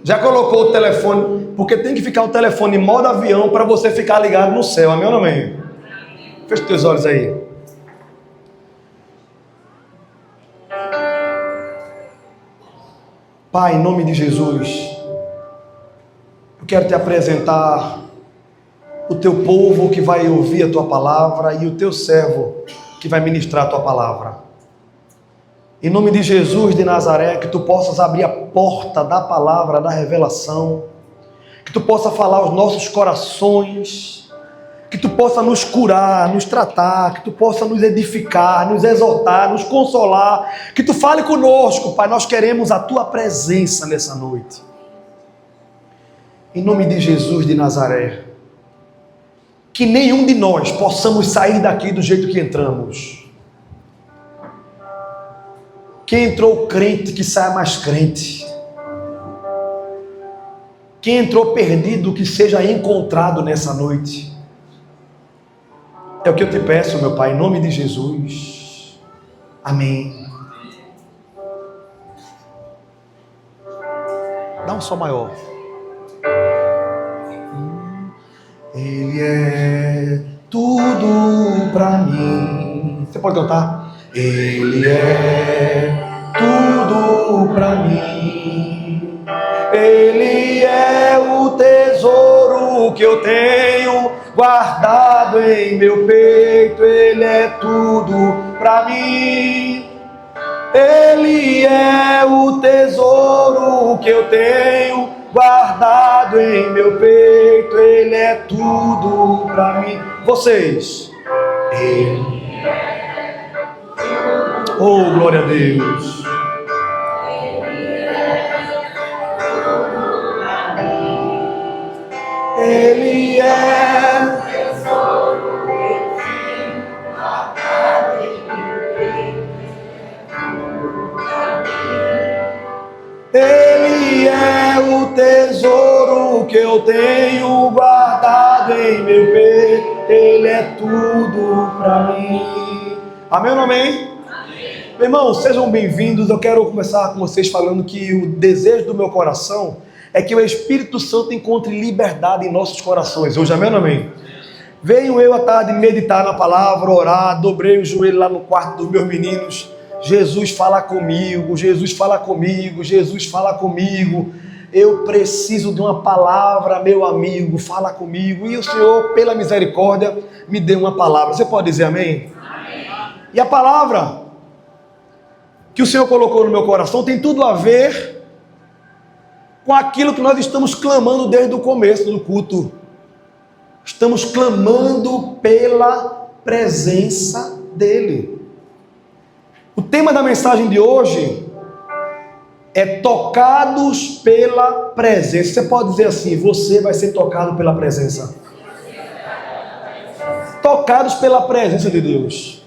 Já colocou o telefone, porque tem que ficar o telefone em modo avião para você ficar ligado no céu, amém ou não amém? Feche os teus olhos aí. Pai, em nome de Jesus, eu quero te apresentar o teu povo que vai ouvir a tua palavra e o teu servo que vai ministrar a tua palavra. Em nome de Jesus de Nazaré, que tu possas abrir a porta da palavra, da revelação, que tu possa falar aos nossos corações, que tu possa nos curar, nos tratar, que tu possa nos edificar, nos exortar, nos consolar, que tu fale conosco, Pai, nós queremos a tua presença nessa noite. Em nome de Jesus de Nazaré, que nenhum de nós possamos sair daqui do jeito que entramos. Quem entrou crente, que saia mais crente. Quem entrou perdido, que seja encontrado nessa noite. É o que eu te peço, meu Pai, em nome de Jesus. Amém. Dá um som maior. Ele é tudo pra mim. Você pode cantar? Ele é tudo pra mim. Ele é o tesouro que eu tenho guardado em meu peito. Ele é tudo pra mim. Ele é o tesouro que eu tenho guardado em meu peito. Ele é tudo pra mim. Vocês. Ele. Oh, glória a Deus. Ele é tesouro Ele é o tesouro que eu tenho guardado em meu peito. Ele é tudo para mim. Amém ou não amém? Meu irmão, sejam bem-vindos. Eu quero começar com vocês falando que o desejo do meu coração é que o Espírito Santo encontre liberdade em nossos corações. Hoje, amém ou não amém? Venho eu à tarde meditar na palavra, orar, dobrei o joelho lá no quarto dos meus meninos. Jesus fala comigo, Jesus fala comigo, Jesus fala comigo. Eu preciso de uma palavra, meu amigo, fala comigo. E o Senhor, pela misericórdia, me deu uma palavra. Você pode dizer amém? Amém. E a palavra que o Senhor colocou no meu coração tem tudo a ver com aquilo que nós estamos clamando desde o começo do culto. Estamos clamando pela presença dEle. O tema da mensagem de hoje é tocados pela presença. Você pode dizer assim, você vai ser tocado pela presença. Tocados pela presença de Deus.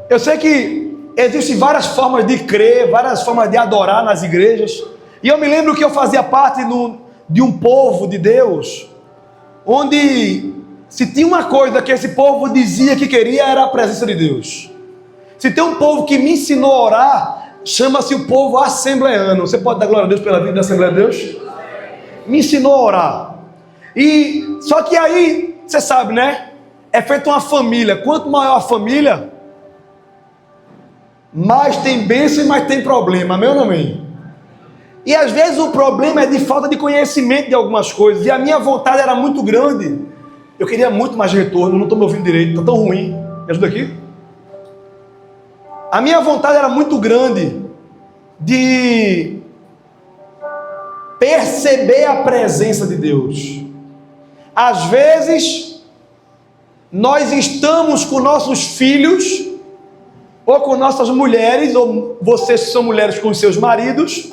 Eu sei que existem várias formas de crer, várias formas de adorar nas igrejas. E eu me lembro que eu fazia parte de um povo de Deus, onde se tinha uma coisa que esse povo dizia que queria, era a presença de Deus. Se tem um povo que me ensinou a orar, chama-se o povo assembleano. Você pode dar glória a Deus pela vida da Assembleia de Deus? Me ensinou a orar. E só que aí, você sabe, né? É feita uma família. Quanto maior a família, mais tem bênção e mais tem problema. Amém ou não amém? E às vezes o problema é de falta de conhecimento de algumas coisas. E a minha vontade era muito grande. Eu queria muito mais retorno. Não estou me ouvindo direito. Está tão ruim. Me ajuda aqui. A minha vontade era muito grande de perceber a presença de Deus. Às vezes, nós estamos com nossos filhos, ou com nossas mulheres, ou vocês que são mulheres com os seus maridos,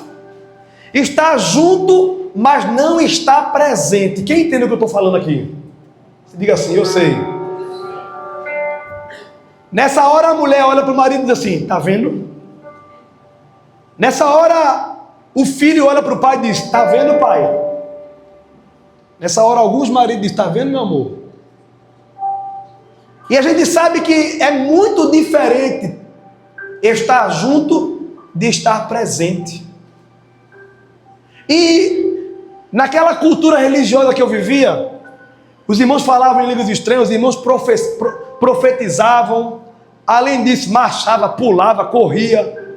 está junto, mas não está presente. Quem entende o que eu estou falando aqui? Diga assim, eu sei. Nessa hora a mulher olha para o marido e diz assim, tá vendo? Nessa hora o filho olha para o pai e diz, tá vendo, pai? Nessa hora alguns maridos dizem, tá vendo, meu amor? E a gente sabe que é muito diferente estar junto de estar presente. E naquela cultura religiosa que eu vivia, os irmãos falavam em línguas estranhas, os irmãos profetizavam, além disso, marchava, pulava, corria.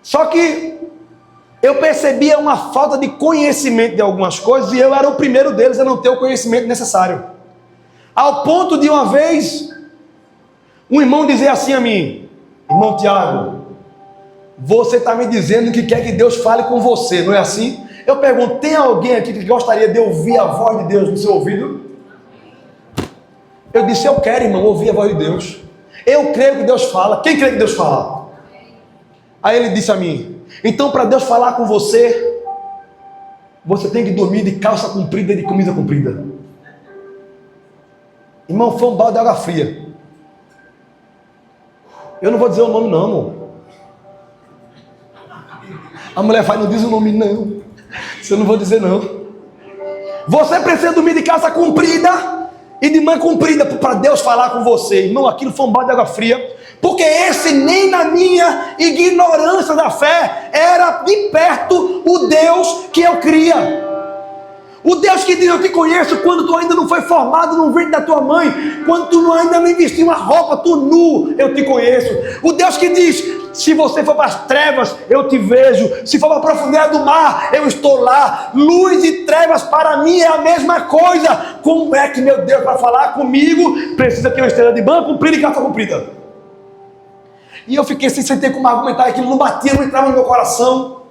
Só que eu percebia uma falta de conhecimento de algumas coisas, e eu era o primeiro deles a não ter o conhecimento necessário. Ao ponto de uma vez, um irmão dizer assim a mim: irmão Tiago, você está me dizendo que quer que Deus fale com você, não é assim? Eu pergunto, tem alguém aqui que gostaria de ouvir a voz de Deus no seu ouvido? Eu disse, eu quero, irmão, ouvir a voz de Deus. Eu creio que Deus fala. Quem crê que Deus fala? Aí ele disse a mim, então para Deus falar com você, você tem que dormir de calça comprida e de camisa comprida. Irmão, foi um balde de água fria. Eu não vou dizer o nome não, amor. A mulher fala, não diz o nome não. Eu não vou dizer não. Você precisa dormir de calça comprida e de manga comprida para Deus falar com você. Irmão, aquilo foi um balde de água fria. Porque esse nem na minha ignorância da fé era de perto o Deus que eu cria. O Deus que diz, eu te conheço quando tu ainda não foi formado no ventre da tua mãe, quando tu ainda não vestiu uma roupa, tu nu, eu te conheço. O Deus que diz, se você for para as trevas, eu te vejo. Se for para a profundidade do mar, eu estou lá. Luz e trevas para mim é a mesma coisa. Como é que, meu Deus, para falar comigo, precisa que eu esteja de manga comprida e calça comprida? E eu fiquei sem ter como argumentar, aquilo não batia, não entrava no meu coração.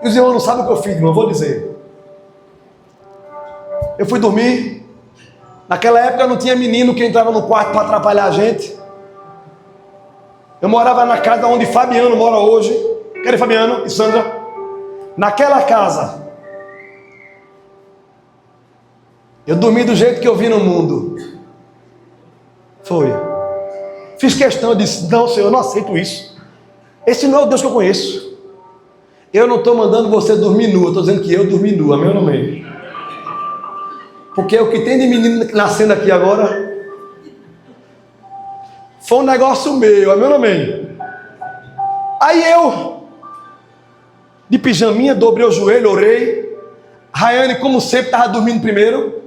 E os irmãos não sabem o que eu fiz, irmão, vou dizer. Eu fui dormir. Naquela época não tinha menino que entrava no quarto para atrapalhar a gente. Eu morava na casa onde Fabiano mora hoje. Cadê Fabiano e Sandra? Naquela casa. Eu dormi do jeito que eu vi no mundo. Foi. Fiz questão, eu disse, não, Senhor, eu não aceito isso. Esse não é o Deus que eu conheço. Eu não estou mandando você dormir nu, eu estou dizendo que eu dormi nu, amém ou não amém? Porque o que tem de menino nascendo aqui agora foi um negócio meu, amém ou não amém? Aí eu, de pijaminha, dobrei o joelho, orei. Rayane, como sempre, estava dormindo primeiro.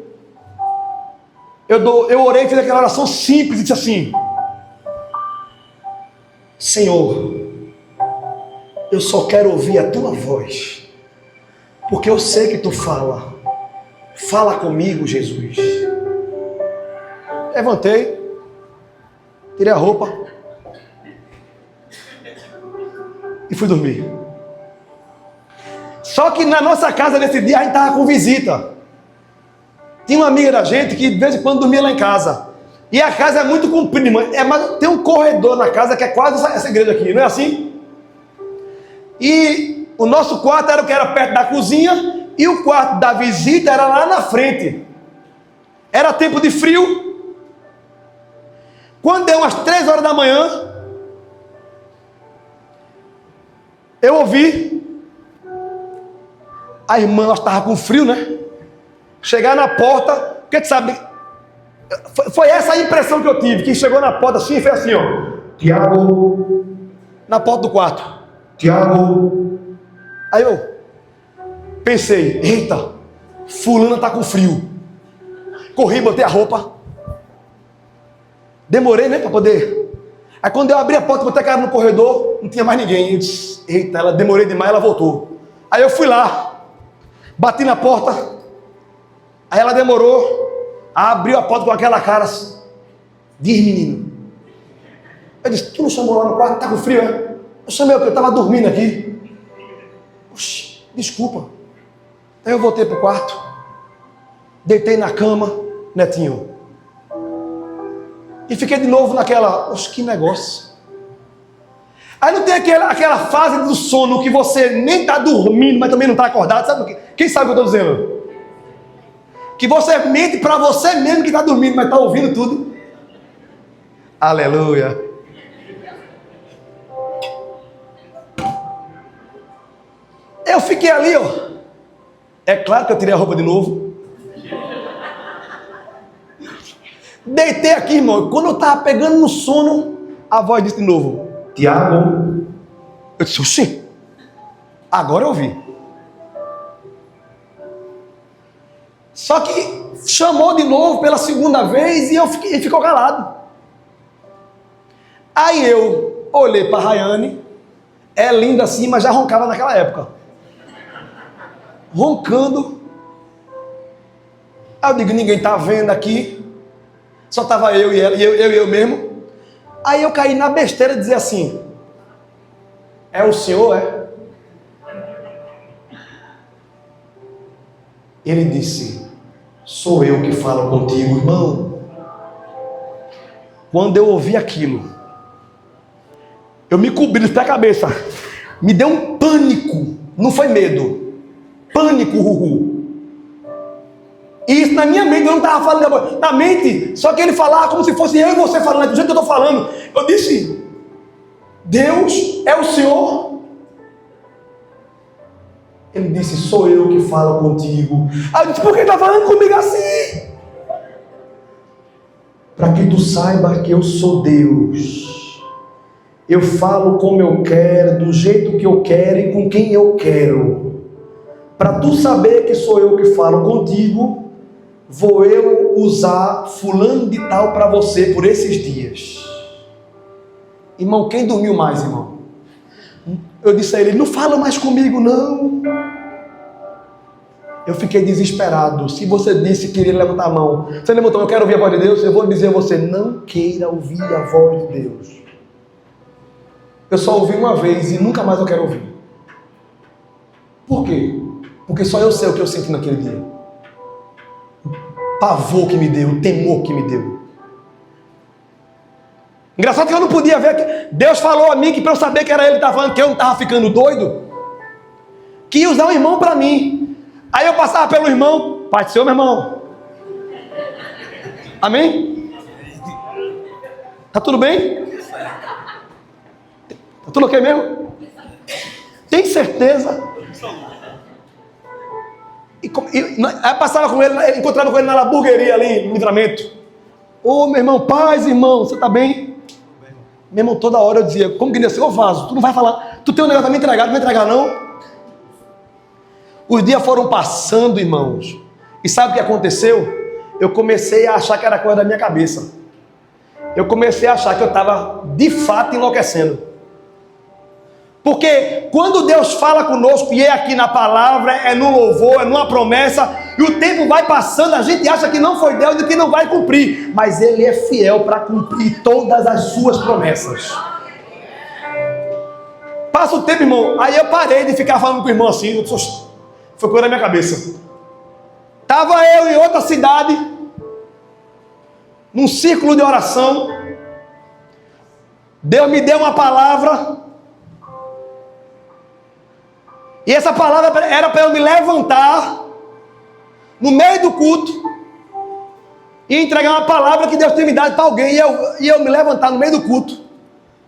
Eu orei e fiz aquela oração simples e disse assim: Senhor, eu só quero ouvir a tua voz, porque eu sei que tu fala. Fala comigo, Jesus. Levantei, tirei a roupa e fui dormir. Só que na nossa casa nesse dia a gente estava com visita. Tinha uma amiga da gente que de vez em quando dormia lá em casa. E a casa é muito comprida, mas tem um corredor na casa que é quase essa igreja aqui, não é assim? E o nosso quarto era o que era perto da cozinha. E o quarto da visita era lá na frente. Era tempo de frio. Quando deu umas 3 horas da manhã, eu ouvi a irmã, ela estava com frio, né? Chegar na porta, porque tu sabe, foi essa a impressão que eu tive, que chegou na porta assim e fez assim, ó, Tiago, na porta do quarto, Tiago. Aí eu pensei, eita, fulana tá com frio. Corri, botei a roupa. Demorei, né, para poder. Aí quando eu abri a porta, botei a cara no corredor, não tinha mais ninguém. Eu disse, eita, ela demorei demais, ela voltou. Aí eu fui lá, bati na porta. Aí ela demorou, abriu a porta com aquela cara assim. Diz, menino. Eu disse, tu não chamou lá no quarto, tá com frio, é? Eu chamei porque eu estava dormindo aqui. Oxi, desculpa. Aí eu voltei pro quarto, deitei na cama, Netinho, e fiquei de novo naquela, oxe, que negócio. Aí não tem aquela fase do sono que você nem está dormindo, mas também não está acordado, sabe o que? Quem sabe o que eu estou dizendo? Que você mente para você mesmo que está dormindo, mas está ouvindo tudo. Aleluia. Eu fiquei ali, ó. É claro que eu tirei a roupa de novo. Deitei aqui, irmão. Quando eu estava pegando no sono, a voz disse de novo, Tiago. Eu disse, oxi. Agora eu vi. Só que chamou de novo pela segunda vez e ficou calado. Aí eu olhei para a Rayane, é linda assim, mas já roncava naquela época. Roncando. Aí eu digo, ninguém tá vendo aqui. Só tava eu e ela, e eu mesmo. Aí eu caí na besteira de dizer assim, é o senhor, é? Ele disse, sou eu que falo contigo, irmão. Quando eu ouvi aquilo, eu me cobri dos pés à cabeça. Me deu um pânico. Não foi medo. Pânico, E isso na minha mente, eu não estava falando na mente. Só que ele falava como se fosse eu e você falando, do jeito que eu estou falando. Eu disse, Deus é o Senhor. Ele disse, sou eu que falo contigo. Aí eu disse, por que está falando comigo assim? Para que tu saiba que eu sou Deus. Eu falo como eu quero, do jeito que eu quero e com quem eu quero. Para tu saber que sou eu que falo contigo, vou eu usar fulano de tal para você por esses dias. Irmão, quem dormiu mais, irmão? Eu disse a ele, não fala mais comigo não. Eu fiquei desesperado. Se você disse que queria levantar a mão, você levantou, eu quero ouvir a voz de Deus, eu vou dizer a você, não queira ouvir a voz de Deus. Eu só ouvi uma vez e nunca mais eu quero ouvir. Por quê? Porque só eu sei o que eu senti naquele dia. O pavor que me deu, o temor que me deu. Engraçado que eu não podia ver que Deus falou a mim que para eu saber que era ele que estava falando, que eu não estava ficando doido, que ia usar um irmão para mim. Aí eu passava pelo irmão, Pai do Senhor, meu irmão. Amém? Tá tudo bem? Tá tudo ok mesmo? Tem certeza? Aí passava com ele, encontrava com ele na hamburgueria ali, no Livramento. Ô meu irmão, paz irmão, você tá bem? Meu irmão, toda hora eu dizia, como que disse, ô vaso, tu não vai falar, tu tem um negócio pra me entregar, não vai entregar não? Os dias foram passando, irmãos, e sabe o que aconteceu? Eu comecei a achar que era coisa da minha cabeça. Eu comecei a achar que eu estava de fato enlouquecendo. Porque quando Deus fala conosco, e é aqui na palavra, é no louvor, é numa promessa, e o tempo vai passando, a gente acha que não foi Deus e que não vai cumprir, mas Ele é fiel para cumprir todas as suas promessas. Passa o tempo, irmão, aí eu parei de ficar falando com o irmão assim, foi coisa na minha cabeça. Estava eu em outra cidade, num círculo de oração, Deus me deu uma palavra, e essa palavra era para eu me levantar no meio do culto e entregar uma palavra que Deus tinha me dado para alguém, e eu me levantar no meio do culto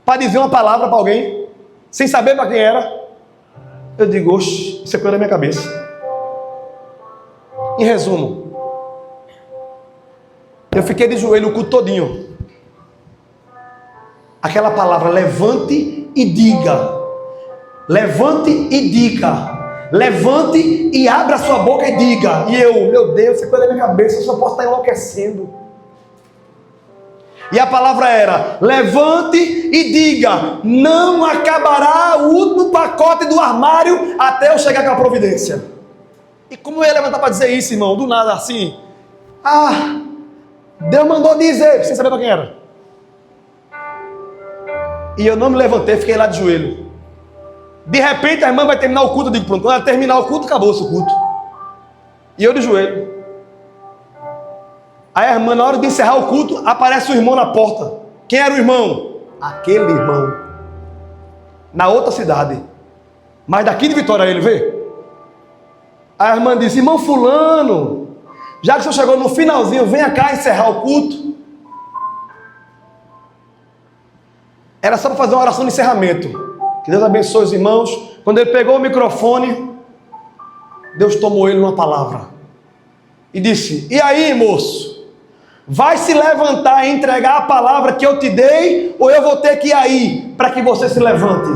para dizer uma palavra para alguém, sem saber para quem era. Eu digo, oxe, isso é coisa da minha cabeça. Em resumo, eu fiquei de joelho o culto todinho. Aquela palavra, levante e diga. Levante e diga. Levante e abra sua boca e diga. E eu, meu Deus, isso é coisa da minha cabeça, eu só posso estar enlouquecendo. E a palavra era, levante e diga, não acabará o último pacote do armário até eu chegar com a providência. E como eu ia levantar para dizer isso, irmão, do nada assim, Deus mandou dizer, sem saber para quem era. E eu não me levantei, fiquei lá de joelho. De repente a irmã vai terminar o culto, eu digo, pronto, quando ela terminar o culto, acabou-se o culto. E eu de joelho. Aí a irmã, na hora de encerrar o culto, aparece o irmão na porta. Quem era o irmão? Aquele irmão. Na outra cidade. Mas daqui de Vitória ele vê. A irmã disse, irmão fulano, já que o senhor chegou no finalzinho, venha cá encerrar o culto. Era só para fazer uma oração de encerramento. Que Deus abençoe os irmãos. Quando ele pegou o microfone, Deus tomou ele numa palavra. E disse, e aí moço? Vai se levantar e entregar a palavra que eu te dei, ou eu vou ter que ir aí para que você se levante?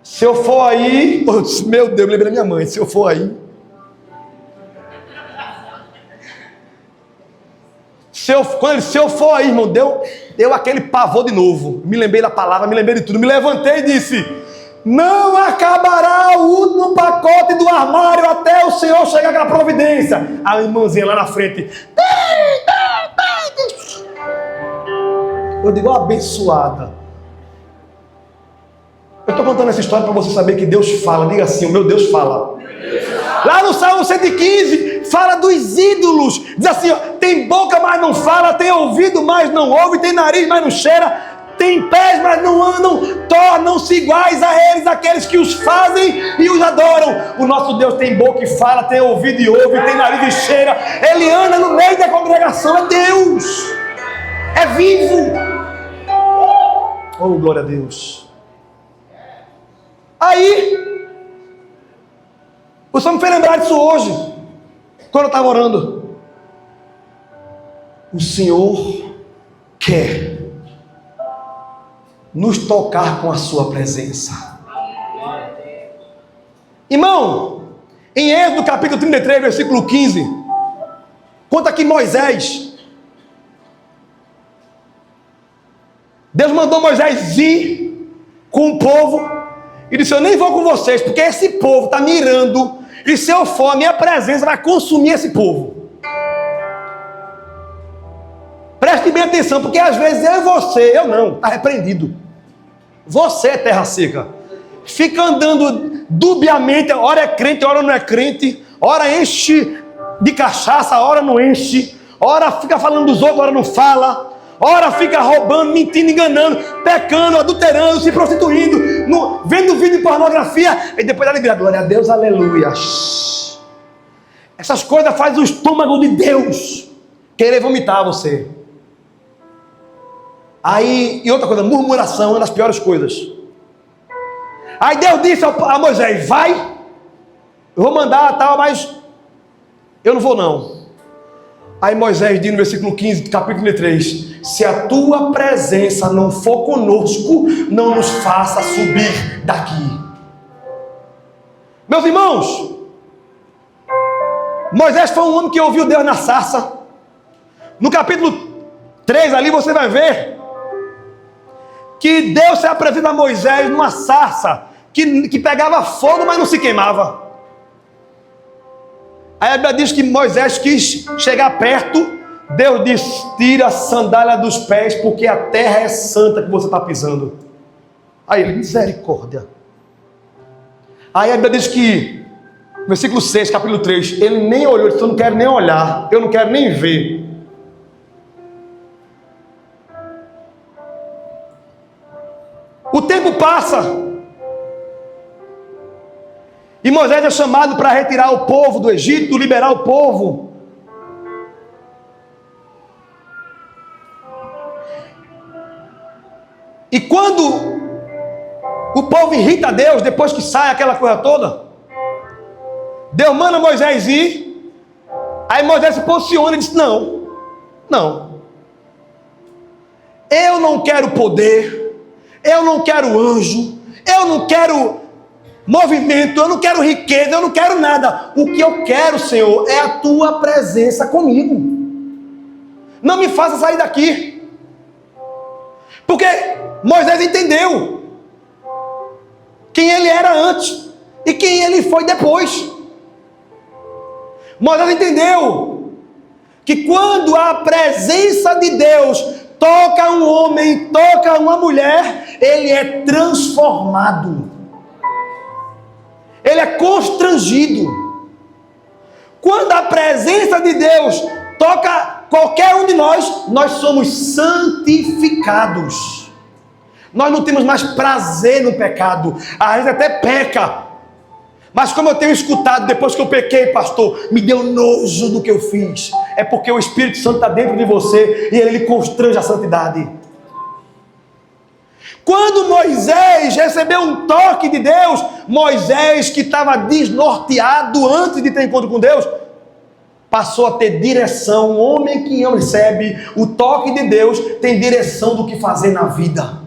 Se eu for aí, meu Deus, lembrei da minha mãe, se eu for aí. Quando ele, se eu for aí, irmão, deu aquele pavor de novo. Me lembrei da palavra, me lembrei de tudo. Me levantei e disse: não acabará o último pacote do armário até o Senhor chegar com a providência. A irmãzinha lá na frente. Eu digo, abençoada. Eu estou contando essa história para você saber que Deus fala. Diga assim, o meu Deus fala. Lá no Salmo 115, fala dos ídolos. Diz assim, ó, tem boca, mas não fala. Tem ouvido, mas não ouve. Tem nariz, mas não cheira. Tem pés, mas não andam. Tornam-se iguais a eles, aqueles que os fazem e os adoram. O nosso Deus tem boca e fala, tem ouvido e ouve, tem nariz e cheira. Ele anda no meio da congregação. É Deus. É vivo. Oh, glória a Deus. Aí, o Senhor me fez lembrar disso hoje, quando eu estava orando. O Senhor quer nos tocar com a sua presença. Irmão, em Êxodo capítulo 33, versículo 15, conta que Moisés, Deus mandou Moisés ir com o povo, e disse, eu nem vou com vocês, porque esse povo está mirando, e se eu for, a minha presença vai consumir esse povo. Preste bem atenção, porque às vezes eu e você, eu não, está repreendido. Você é terra seca. Fica andando dubiamente, hora é crente, hora não é crente, hora enche de cachaça, hora não enche, hora fica falando dos outros, hora não fala, hora fica roubando, mentindo, enganando, pecando, adulterando, se prostituindo, vendo vídeo de pornografia, e depois aleluia, glória a Deus, aleluia. Essas coisas fazem o estômago de Deus querer vomitar você. Aí, e outra coisa, murmuração é uma das piores coisas. Aí Deus disse a Moisés, vai, eu vou mandar tal, mas eu não vou não. Aí Moisés diz no versículo 15, capítulo 33, se a tua presença não for conosco, não nos faça subir daqui. Meus irmãos, Moisés foi um homem que ouviu Deus na sarça. No capítulo 3 ali você vai ver que Deus se apresenta a Moisés numa sarça que pegava fogo, mas não se queimava. Aí a Bíblia diz que Moisés quis chegar perto. Deus diz, tira a sandália dos pés, porque a terra é santa que você está pisando. Aí ele, misericórdia. Aí a Bíblia diz que, versículo 6, capítulo 3, ele nem olhou, ele disse, eu não quero nem olhar, eu não quero nem ver. O tempo passa. E Moisés é chamado para retirar o povo do Egito, liberar o povo. E quando o povo irrita a Deus, depois que sai aquela coisa toda, Deus manda Moisés ir. Aí Moisés se posiciona e diz, não, eu não quero poder, eu não quero anjo, eu não quero movimento, eu não quero riqueza, eu não quero nada. O que eu quero, Senhor, é a tua presença comigo. Não me faça sair daqui. Porque Moisés entendeu quem ele era antes e quem ele foi depois. Moisés entendeu que quando a presença de Deus toca um homem, toca uma mulher, ele é transformado. Ele é constrangido. Quando a presença de Deus toca qualquer um de nós, nós somos santificados. Nós não temos mais prazer no pecado. Às vezes até peca. Mas como eu tenho escutado, depois que eu pequei, pastor, me deu nojo do que eu fiz. É porque o Espírito Santo está dentro de você e ele constrange a santidade. Quando Moisés recebeu um toque de Deus, Moisés, que estava desnorteado antes de ter encontro com Deus, passou a ter direção. Um homem que recebe o toque de Deus tem direção do que fazer na vida.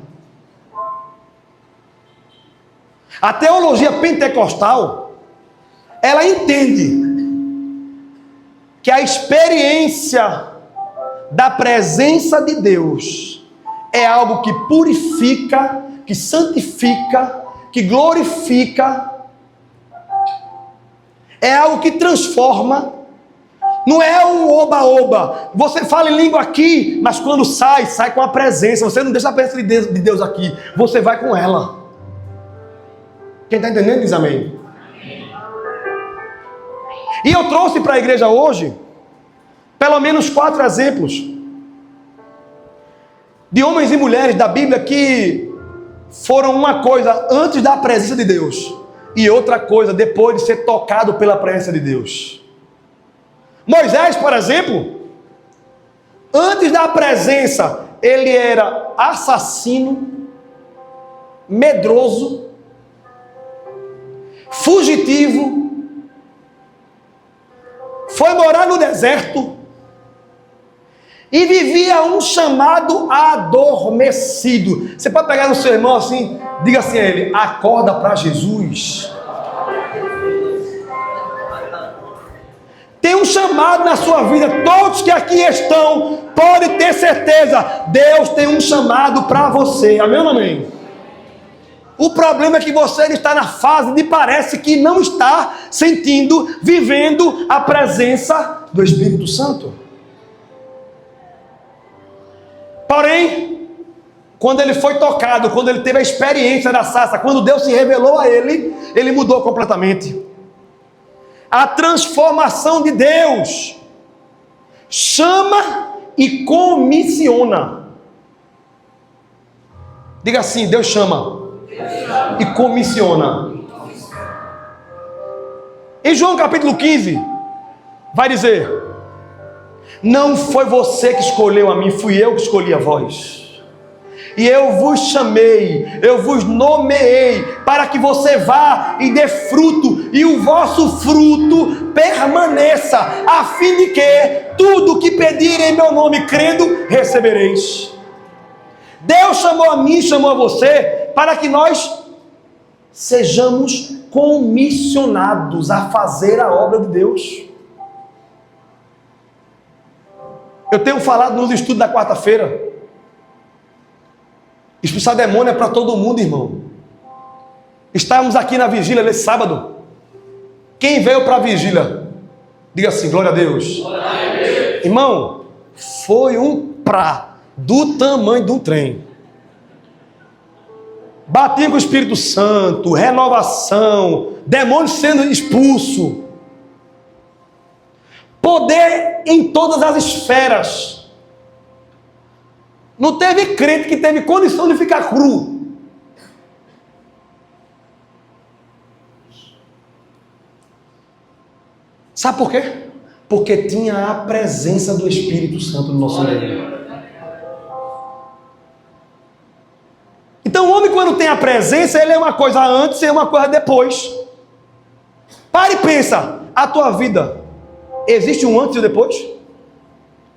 A teologia pentecostal, ela entende que a experiência da presença de Deus é algo que purifica, que santifica, que glorifica, é algo que transforma. Não é um oba-oba. Você fala em língua aqui, mas quando sai com a presença. Você não deixa a presença de Deus aqui, você vai com ela. Quem está entendendo diz amém. E eu trouxe para a igreja hoje pelo menos 4 exemplos de homens e mulheres da Bíblia que foram uma coisa antes da presença de Deus e outra coisa depois de ser tocado pela presença de Deus. Moisés, por exemplo, antes da presença, ele era assassino, medroso, fugitivo, foi morar no deserto e vivia um chamado adormecido. Você pode pegar no seu irmão assim, diga assim a ele: acorda para Jesus. Tem um chamado na sua vida. Todos que aqui estão podem ter certeza, Deus tem um chamado para você. Amém ou não amém? O problema é que você está na fase de parece que não está sentindo, vivendo a presença do Espírito Santo. Porém, quando ele foi tocado, quando ele teve a experiência da sarça, quando Deus se revelou a ele, ele mudou completamente. A transformação de Deus chama e comissiona. Diga assim: Deus chama e comissiona. Em João capítulo 15 vai dizer: não foi você que escolheu a mim, fui eu que escolhi a vós. E eu vos chamei, eu vos nomeei, para que você vá e dê fruto, e o vosso fruto permaneça, a fim de que tudo que pedirem em meu nome, crendo, recebereis. Deus chamou a mim, chamou a você, para que nós sejamos comissionados a fazer a obra de Deus. Eu tenho falado nos estudos da quarta-feira, expulsar demônio é para todo mundo, irmão. Estávamos aqui na vigília nesse sábado. Quem veio para a vigília? Diga assim: glória a Deus. Glória a Deus. Irmão, foi um prá do tamanho de um trem. Batia com o Espírito Santo, renovação, demônio sendo expulso. Poder em todas as esferas. Não teve crente que teve condição de ficar cru. Sabe por quê? Porque tinha a presença do Espírito Santo no nosso meio. Então o homem, quando tem a presença, ele é uma coisa antes e é uma coisa depois. Para e pensa, a tua vida existe um antes e um depois?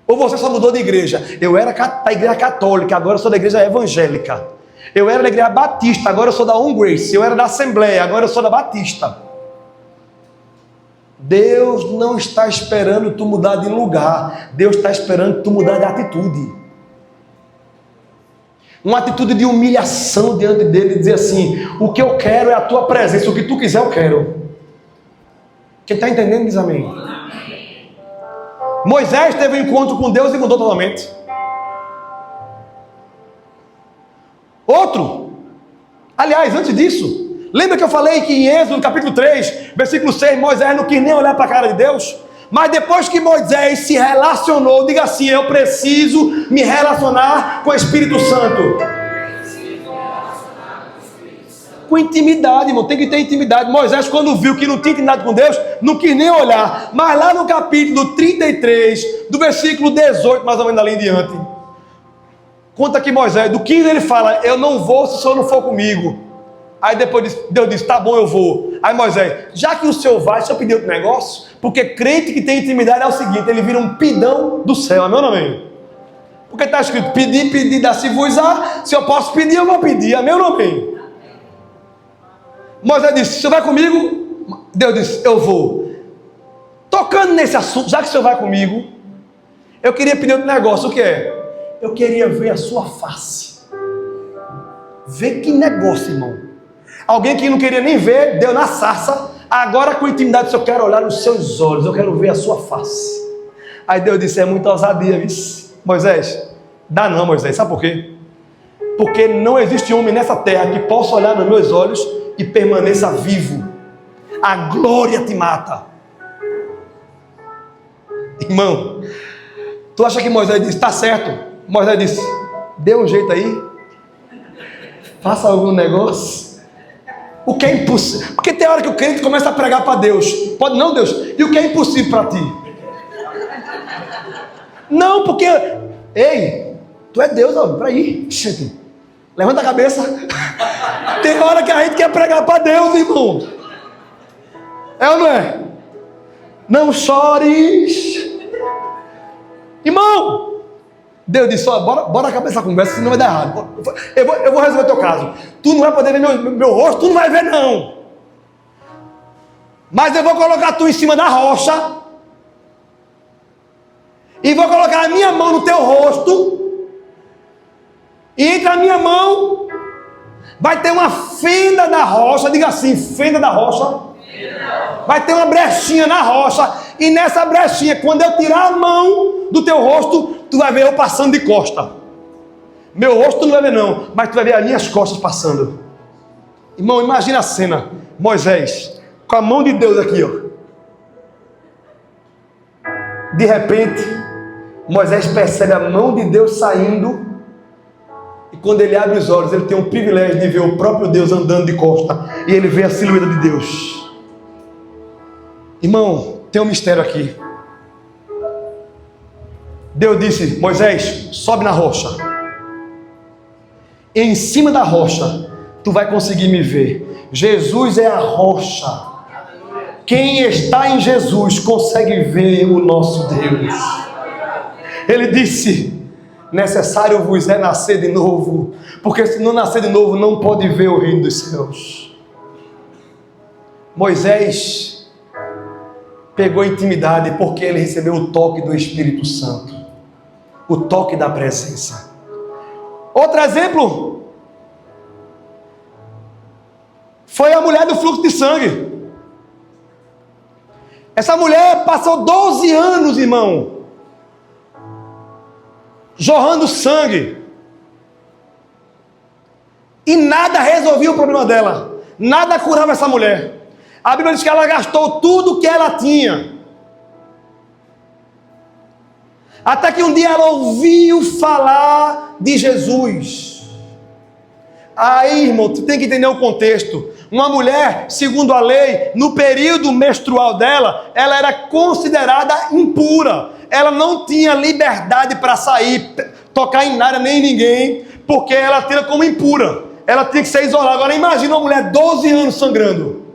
Ou você só mudou de igreja? Eu era da igreja católica, agora eu sou da igreja evangélica. Eu era da igreja batista, agora eu sou da On Grace. Eu era da Assembleia, agora eu sou da Batista. Deus não está esperando tu mudar de lugar. Deus está esperando tu mudar de atitude. Uma atitude de humilhação diante dele, e dizer assim: o que eu quero é a tua presença, o que tu quiser eu quero. Quem está entendendo diz amém. Moisés teve um encontro com Deus e mudou totalmente. Outro, aliás, antes disso, lembra que eu falei que em Êxodo capítulo 3, versículo 6, Moisés não quis nem olhar para a cara de Deus? Mas depois que Moisés se relacionou, diga assim: eu preciso me relacionar com o Espírito Santo. Com intimidade, irmão, tem que ter intimidade. Moisés, quando viu que não tinha intimidade com Deus, não quis nem olhar. Mas lá no capítulo 33, do versículo 18, mais ou menos ali em diante, conta que Moisés, do 15 ele fala: eu não vou se o Senhor não for comigo. Aí depois Deus disse: tá bom, eu vou. Aí Moisés: já que o Senhor vai, deixa eu pedir outro negócio. Porque crente que tem intimidade é o seguinte: ele vira um pidão do céu, amém ou não amém? Porque está escrito: pedir, dá-se-vos-á. Se eu posso pedir, eu vou pedir, amém ou não amém? Moisés disse: o senhor vai comigo? Deus disse: eu vou. Tocando nesse assunto, já que o senhor vai comigo, eu queria pedir outro negócio. O que é? Eu queria ver a sua face. Ver que negócio, irmão. Alguém que não queria nem ver, deu na sarça. Agora com intimidade, eu quero olhar nos seus olhos, eu quero ver a sua face. Aí Deus disse: é muita ousadia, viu? Moisés, dá não, Moisés. Sabe por quê? Porque não existe homem nessa terra que possa olhar nos meus olhos e permaneça vivo. A glória te mata. Irmão, tu acha que Moisés disse: está certo? Moisés disse: dê um jeito aí, faça algum negócio. O que é impossível? Porque tem hora que o crente começa a pregar para Deus. Pode não, Deus? E o que é impossível para ti? Não, porque... Ei, tu é Deus, ó, para aí. Levanta a cabeça. Tem hora que a gente quer pregar para Deus, irmão. É ou não é? Não chores. Irmão, Deus disse: ó, bora acabar essa conversa, senão vai dar errado. Eu vou resolver o teu caso. Tu não vai poder ver meu rosto, tu não vai ver não. Mas eu vou colocar tu em cima da rocha e vou colocar a minha mão no teu rosto, e entre a minha mão vai ter uma fenda da rocha. Diga assim: fenda da rocha. Vai ter uma brechinha na rocha, e nessa brechinha, quando eu tirar a mão do teu rosto, tu vai ver eu passando de costa. Meu rosto tu não vai ver não, mas tu vai ver as minhas costas passando. Irmão, imagina a cena: Moisés com a mão de Deus aqui, ó. De repente Moisés percebe a mão de Deus saindo, e quando ele abre os olhos, ele tem o privilégio de ver o próprio Deus andando de costa, e ele vê a silhueta de Deus. Irmão, tem um mistério aqui. Deus disse: Moisés, sobe na rocha. E em cima da rocha tu vai conseguir me ver. Jesus é a rocha. Quem está em Jesus consegue ver o nosso Deus. Ele disse: necessário vos é nascer de novo, porque se não nascer de novo não pode ver o reino dos céus. Moisés pegou intimidade porque ele recebeu o toque do Espírito Santo, o toque da presença. Outro exemplo foi a mulher do fluxo de sangue. Essa mulher passou 12 anos, irmão, jorrando sangue, e nada resolvia o problema dela, nada curava essa mulher. A Bíblia diz que ela gastou tudo que ela tinha, até que um dia ela ouviu falar de Jesus. Aí, irmão, tu tem que entender o contexto. Uma mulher, segundo a lei, no período menstrual dela, ela era considerada impura. Ela não tinha liberdade para sair, tocar em nada nem em ninguém, porque ela tinha como impura. Ela tinha que ser isolada. Agora imagina uma mulher 12 anos sangrando.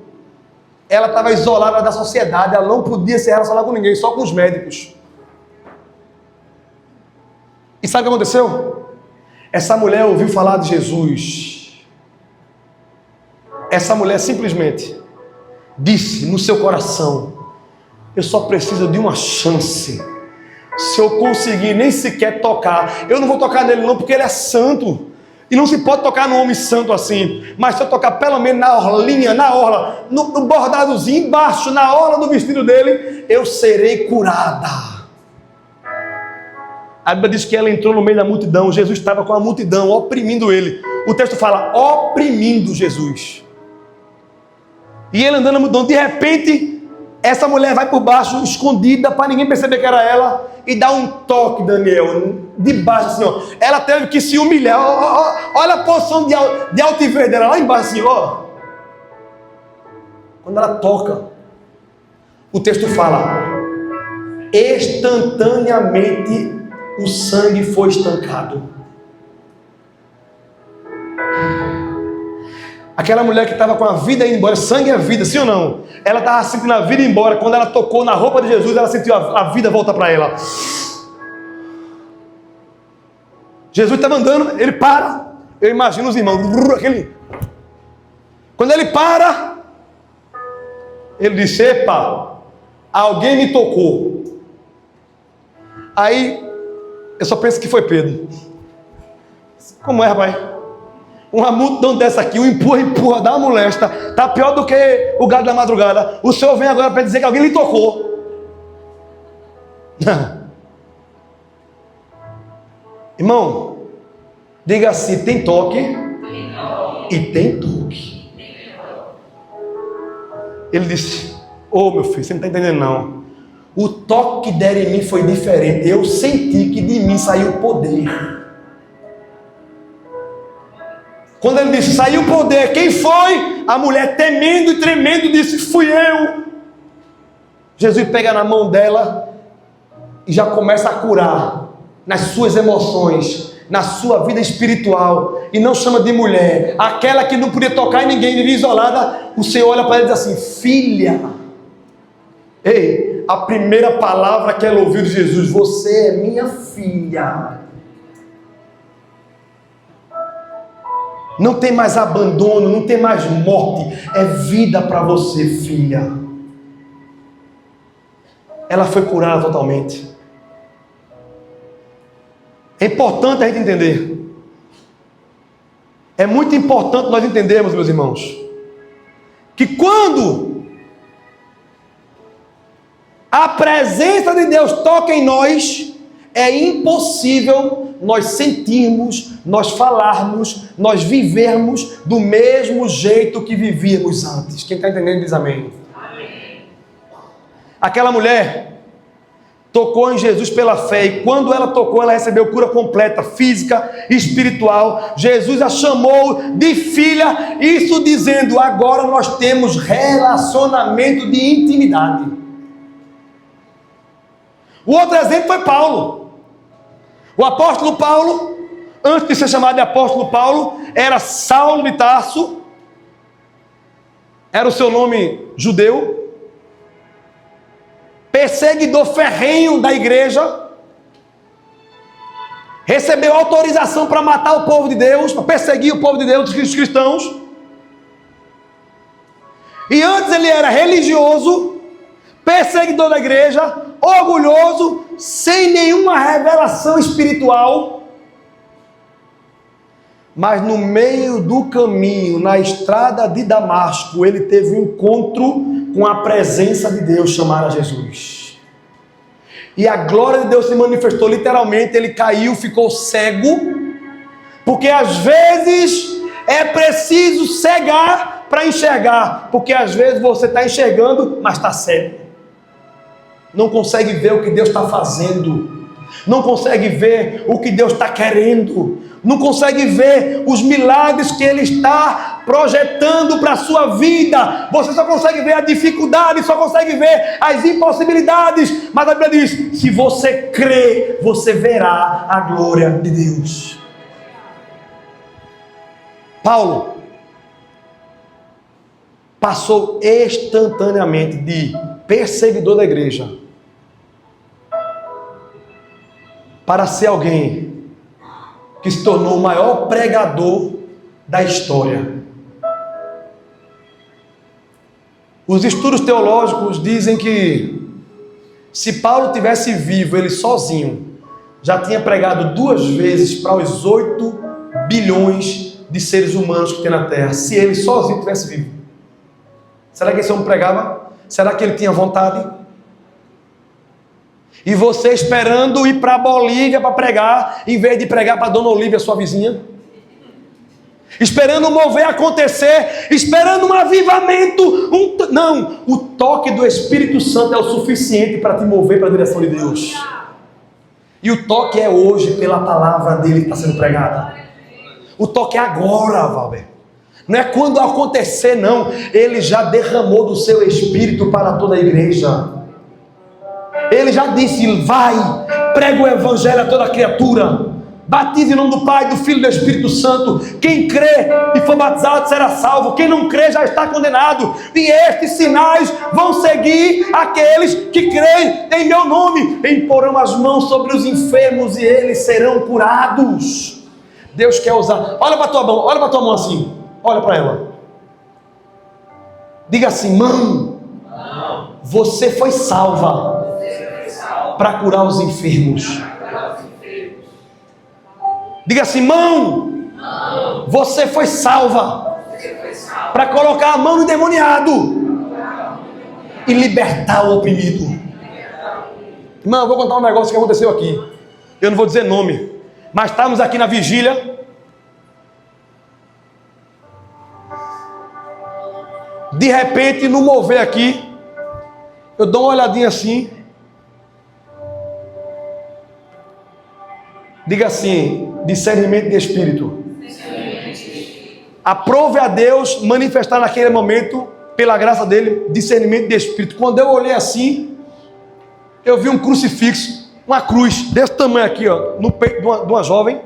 Ela estava isolada da sociedade, ela não podia se relacionar com ninguém, só com os médicos. E sabe o que aconteceu? Essa mulher ouviu falar de Jesus. Essa mulher simplesmente disse no seu coração: eu só preciso de uma chance. Se eu conseguir nem sequer tocar, eu não vou tocar nele não, porque ele é santo. E não se pode tocar no homem santo assim. Mas se eu tocar pelo menos na orlinha, na orla, no bordadozinho embaixo, na orla do vestido dele, eu serei curada. A Bíblia diz que ela entrou no meio da multidão. Jesus estava com a multidão oprimindo ele. O texto fala: oprimindo Jesus. E ele andando na multidão. De repente, essa mulher vai por baixo, escondida, para ninguém perceber que era ela, e dá um toque, Daniel, de baixo assim, ó. Ela teve que se humilhar. Olha a posição de altivez dela lá embaixo assim, ó. Quando ela toca, o texto fala: instantaneamente o sangue foi estancado. Aquela mulher que estava com a vida indo embora, sangue é vida, sim ou não? Ela estava sentindo a vida ir embora. Quando ela tocou na roupa de Jesus, ela sentiu a vida voltar para ela. Jesus estava andando, ele para. Eu imagino os irmãos, aquele... Quando ele para, ele disse: epa, alguém me tocou. Aí, eu só penso que foi Pedro. Como é, rapaz? Uma multidão dessa aqui, um empurra, dá uma molesta, tá pior do que o gado da madrugada. O senhor vem agora para dizer que alguém lhe tocou. Irmão, diga assim: tem toque e tem toque. Ele disse: ô meu filho, você não está entendendo não. O toque que deram em mim foi diferente. Eu senti que de mim saiu poder. Quando ele disse: saiu o poder, quem foi? A mulher, temendo e tremendo, disse: fui eu. Jesus pega na mão dela e já começa a curar nas suas emoções, na sua vida espiritual. E não chama de mulher, aquela que não podia tocar em ninguém, vivia isolada. O Senhor olha para ela e diz assim: filha. Ei, a primeira palavra que ela ouviu de Jesus: você é minha filha. Não tem mais abandono, não tem mais morte, é vida para você, filha. Ela foi curada totalmente. É importante a gente entender. É muito importante nós entendermos, meus irmãos, que quando a presença de Deus toca em nós, é impossível nós sentirmos, nós falarmos, nós vivermos do mesmo jeito que vivíamos antes. Quem está entendendo diz amém. Amém. Aquela mulher tocou em Jesus pela fé, e quando ela tocou, ela recebeu cura completa, física e espiritual. Jesus a chamou de filha, isso dizendo: agora nós temos relacionamento de intimidade. O outro exemplo foi Paulo. O apóstolo Paulo, antes de ser chamado de apóstolo Paulo, era Saulo de Tarso, era o seu nome judeu, perseguidor ferrenho da igreja, recebeu autorização para matar o povo de Deus, para perseguir o povo de Deus, os cristãos. E antes ele era religioso, perseguidor da igreja, orgulhoso, sem nenhuma revelação espiritual. Mas no meio do caminho, na estrada de Damasco, ele teve um encontro com a presença de Deus, chamada Jesus. E a glória de Deus se manifestou, literalmente. Ele caiu, ficou cego, porque às vezes é preciso cegar para enxergar, porque às vezes você está enxergando, mas está cego. Não consegue ver o que Deus está fazendo, não consegue ver o que Deus está querendo, não consegue ver os milagres que Ele está projetando para a sua vida. Você só consegue ver a dificuldade, só consegue ver as impossibilidades, mas a Bíblia diz: se você crê, você verá a glória de Deus. Paulo passou instantaneamente de perseguidor da igreja para ser alguém que se tornou o maior pregador da história. Os estudos teológicos dizem que se Paulo tivesse vivo, ele sozinho, já tinha pregado 2 vezes para os 8 bilhões de seres humanos que tem na Terra, se ele sozinho tivesse vivo. Será que esse homem pregava? Será que ele tinha vontade? E você esperando ir para a Bolívia para pregar, em vez de pregar para a Dona Olívia, sua vizinha? Esperando o mover acontecer, esperando um avivamento. Não, o toque do Espírito Santo é o suficiente para te mover para a direção de Deus. E o toque é hoje, pela palavra dele que está sendo pregada. O toque é agora, Valber. Não é quando acontecer, não. Ele já derramou do seu Espírito para toda a igreja. Ele já disse: vai, prega o evangelho a toda criatura, batize em nome do Pai, do Filho e do Espírito Santo. Quem crê e for batizado será salvo, quem não crê já está condenado. E estes sinais vão seguir aqueles que creem em meu nome: imporão as mãos sobre os enfermos e eles serão curados. Deus quer usar. Olha para a tua mão assim, olha para ela. Diga assim: mão, você foi salva para curar os enfermos. Diga assim: mão, você foi salva para colocar a mão no endemoniado e libertar o oprimido. Irmão, eu vou contar um negócio que aconteceu aqui. Eu não vou dizer nome, mas estávamos aqui na vigília. De repente, no mover aqui, eu dou uma olhadinha assim. Diga assim: discernimento de espírito. Aprove a Deus manifestar naquele momento, pela graça dele, discernimento de espírito. Quando eu olhei assim, eu vi um crucifixo, uma cruz desse tamanho aqui, ó, no peito de uma jovem.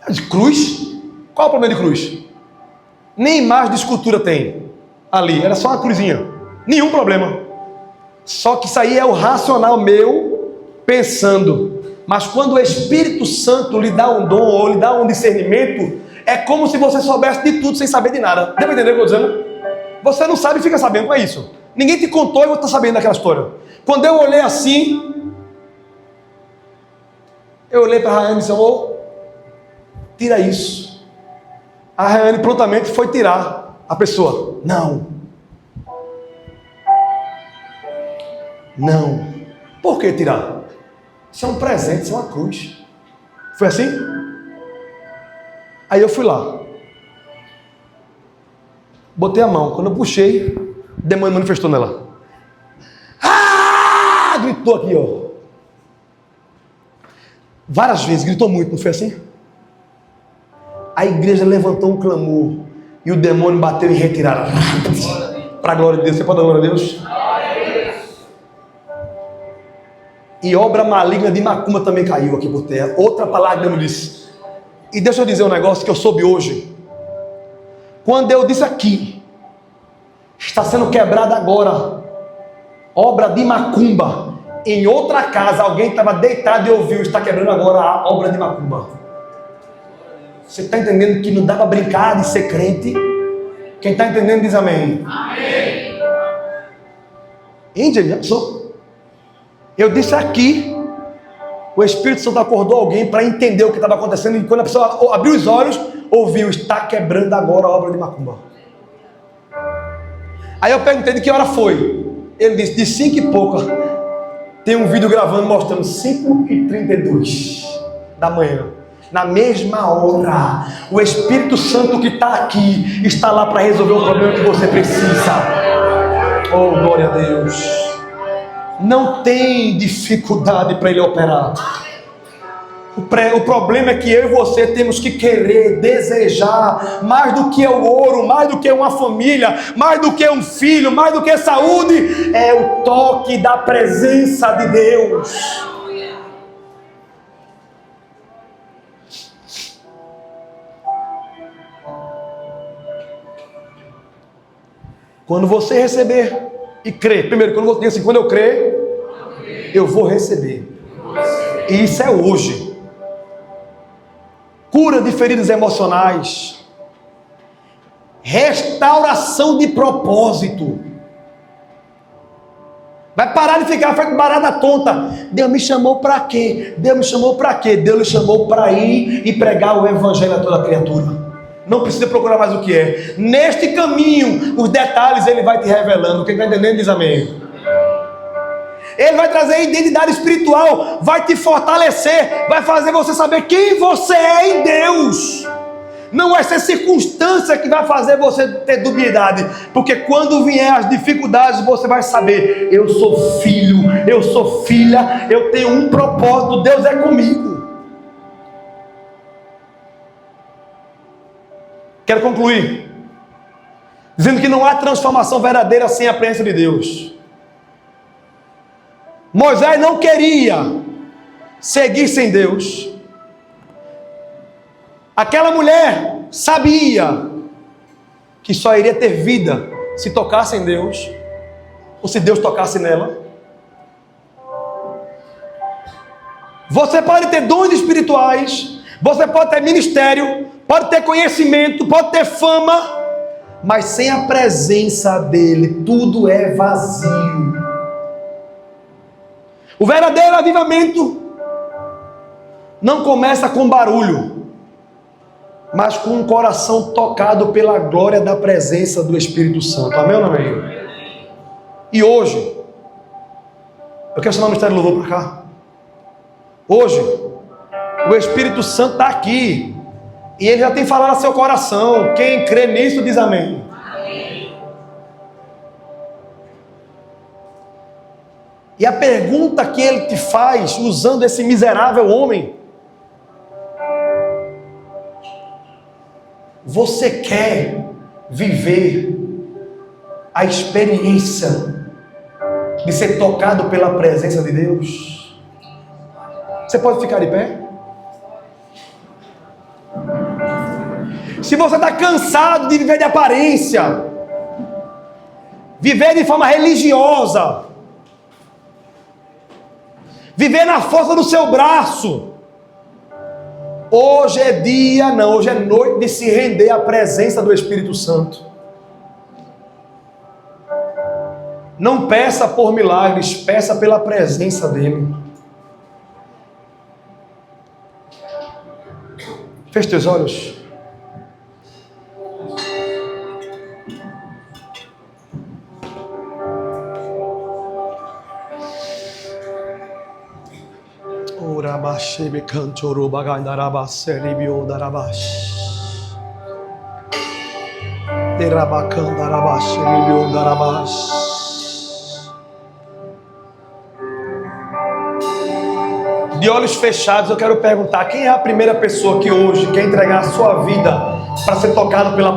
De cruz? Qual é o problema de cruz? Nem imagem de escultura tem ali, era só uma cruzinha. Nenhum problema. Só que isso aí é o racional meu pensando. Mas quando o Espírito Santo lhe dá um dom ou lhe dá um discernimento, é como se você soubesse de tudo sem saber de nada. Deve entender o que eu estou dizendo? Você não sabe e fica sabendo, não é isso. Ninguém te contou e você está sabendo daquela história. Quando eu olhei assim, eu olhei para a Rayane e disse: amor, tira isso. A Rayane prontamente foi tirar a pessoa. Não. Não. Por que tirar? Isso é um presente, isso é uma cruz. Foi assim? Aí eu fui lá. Botei a mão. Quando eu puxei, o demônio manifestou nela. Ah! Gritou aqui, ó. Várias vezes, gritou muito, não foi assim? A igreja levantou um clamor e o demônio bateu em retirada. Para a glória de Deus. Você pode dar glória a Deus? E obra maligna de macumba também caiu aqui por terra. Outra palavra que eu disse. E deixa eu dizer um negócio que eu soube hoje. Quando eu disse aqui, está sendo quebrada agora obra de macumba. Em outra casa, alguém estava deitado e ouviu: está quebrando agora a obra de macumba. Você está entendendo que não dá para brincar de ser crente? Quem está entendendo diz amém. Amém. Índia, eu disse aqui, o Espírito Santo acordou alguém para entender o que estava acontecendo. E quando a pessoa abriu os olhos, ouviu: está quebrando agora a obra de macumba. Aí eu perguntei de que hora foi. Ele disse: de 5 e pouca. Tem um vídeo gravando mostrando 5h32 da manhã. Na mesma hora, o Espírito Santo que está aqui está lá para resolver o problema que você precisa. Oh, glória a Deus. Não tem dificuldade para ele operar. O problema é que eu e você temos que querer, desejar, mais do que o ouro, mais do que uma família, mais do que um filho, mais do que saúde, é o toque da presença de Deus. Quando você receber e crer, primeiro, quando eu crer, eu vou receber. E isso é hoje. Cura de feridas emocionais, restauração de propósito. Vai parar de ficar feito barata tonta. Deus me chamou para quê? Deus me chamou para quê? Deus me chamou para ir e pregar o evangelho a toda criatura. Não precisa procurar mais o que é. Neste caminho, os detalhes ele vai te revelando. Quem está entendendo diz amém. Ele vai trazer identidade espiritual, vai te fortalecer, vai fazer você saber quem você é em Deus. Não vai ser circunstância que vai fazer você ter dubiedade, porque quando vier as dificuldades, você vai saber: eu sou filho, eu sou filha, eu tenho um propósito, Deus é comigo. Quero concluir dizendo que não há transformação verdadeira sem a presença de Deus. Moisés não queria seguir sem Deus. Aquela mulher sabia que só iria ter vida se tocasse em Deus, ou se Deus tocasse nela. Você pode ter dons espirituais, você pode ter ministério, pode ter conhecimento, pode ter fama, mas sem a presença dele, tudo é vazio. O verdadeiro avivamento não começa com barulho, mas com um coração tocado pela glória da presença do Espírito Santo. Amém ou não amém? E hoje, eu quero chamar o Ministério do Louvor para cá. Hoje, o Espírito Santo está aqui. E ele já tem falado no seu coração. Quem crê nisso diz amém. Amém. E a pergunta que ele te faz, usando esse miserável homem: você quer viver a experiência de ser tocado pela presença de Deus? Você pode ficar de pé? Se você está cansado de viver de aparência, viver de forma religiosa, viver na força do seu braço, hoje é dia, não, hoje é noite de se render à presença do Espírito Santo. Não peça por milagres, peça pela presença dele. Feche teus olhos. Urabashebe cantoro bagandarabasseribio darabash. Derabacandarabasseribio darabash. De olhos fechados, eu quero perguntar: quem é a primeira pessoa que hoje quer entregar a sua vida para ser tocado pela